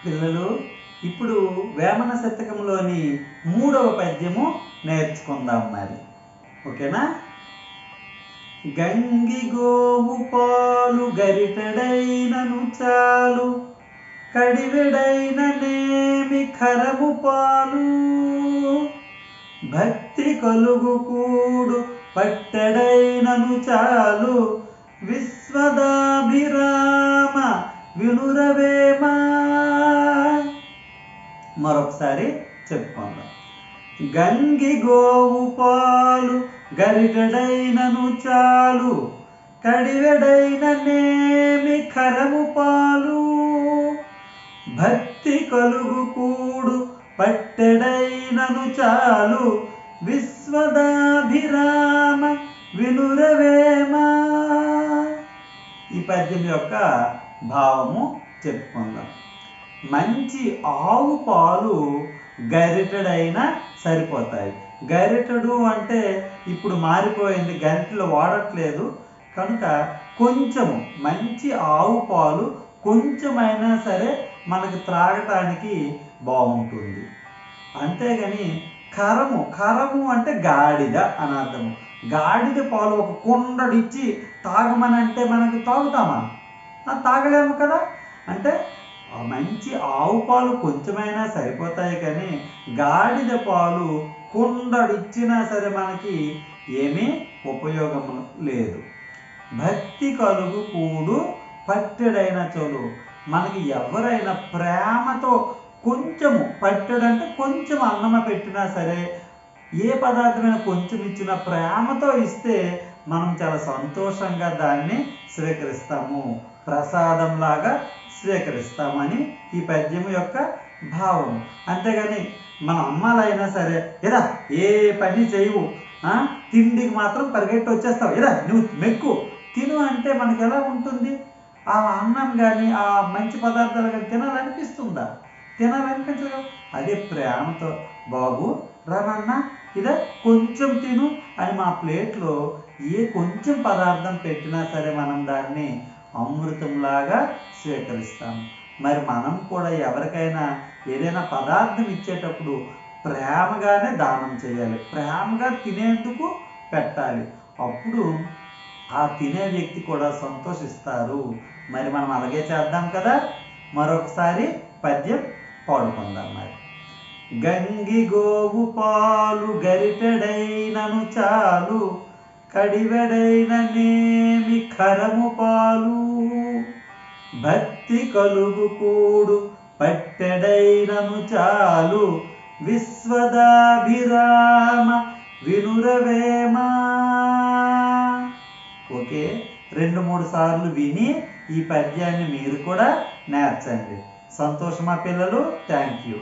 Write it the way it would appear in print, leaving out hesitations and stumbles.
పిల్లలు ఇప్పుడు వేమన శతకంలోని 3వ పద్యము నేర్చుకుందాం మరి. ఓకేనా? గంగి గోవు పాలు గరిటెడైనను చాలు, కడివెడైన నేమి ఖరము పాలు, భక్తి కలుగు కూడు పట్టెడైనను చాలు, విశ్వదాభిరామ వినురవేమా. మరొకసారి చెప్పుకుందాం. గంగి గోవు పాలు గరిటెడైనను చాలు, కడివెడైన నేమి ఖరము పాలు, భక్తి కలుగు కూడు పట్టెడైనను చాలు, విశ్వదాభిరామ వినురవేమా. ఈ పద్యం యొక్క భావము చెప్పుకుందాం. మంచి ఆవు పాలు గరిటెడైనా సరిపోతాయి. గరిటెడు అంటే ఇప్పుడు మారిపోయింది, గరిటెలు వాడట్లేదు కనుక కొంచెము మంచి ఆవు పాలు కొంచెమైనా సరే మనకు త్రాగటానికి బాగుంటుంది. అంతేగాని ఖరము అంటే గాడిద అని అర్థము. గాడిద పాలు ఒక కుండడిచ్చి తాగమనంటే మనకు తాగుతామా? తాగలేము కదా. అంటే మంచి ఆవు పాలు కొంచెమైనా సరిపోతాయి, కానీ గాడిద పాలు కుండడిచ్చినా సరే మనకి ఏమీ ఉపయోగము లేదు. భక్తి కలుగు కూడు పట్టెడైన చోలు. మనకి ఎవరైనా ప్రేమతో కొంచెము, పట్టెడంటే కొంచెం అన్నం పెట్టినా సరే, ఏ పదార్థమైనా కొంచెం ఇచ్చిన ప్రేమతో ఇస్తే మనం చాలా సంతోషంగా దాన్ని స్వీకరిస్తాము, ప్రసాదంలాగా స్వీకరిస్తామని ఈ పద్యం యొక్క భావం. అంతేగాని మన అమ్మాలైనా సరే, ఏదా ఏ పని చేయవు, తిండికి మాత్రం పరిగెట్టి వచ్చేస్తావు, ఏదా నువ్వు మెక్కు తిను అంటే మనకి ఎలా ఉంటుంది? ఆ అన్నం కానీ ఆ మంచి పదార్థాలు కానీ తినాలనిపిస్తుందా? తినాలనిపించదు. అదే ప్రేమతో బాబు రానన్న ఇదే కొంచెం తిను అని మా ప్లేట్లో ఏ కొంచెం పదార్థం పెట్టినా సరే మనం దాన్ని అమృతంలాగా స్వీకరిస్తాము. మరి మనం కూడా ఎవరికైనా ఏదైనా పదార్థం ఇచ్చేటప్పుడు ప్రేమగానే దానం చేయాలి, ప్రేమగా తినేందుకు పెట్టాలి. అప్పుడు ఆ తినే వ్యక్తి కూడా సంతోషిస్తారు. మరి మనం అలాగే చేద్దాం కదా. మరొకసారి పద్యం పాడుకుందాం మరి. గంగి గోవు పాలు గరిటెడైనను చాలు, కడివెడైన నేమి ఖరము పాలు, భక్తి కలుగు కూడు పట్టెడైనను చాలు, విశ్వదాభిరామ వినురవేమా. ఓకే, 2-3 సార్లు విని ఈ పద్యాన్ని మీరు కూడా నేర్చండి. సంతోషమా పిల్లలు? Thank you.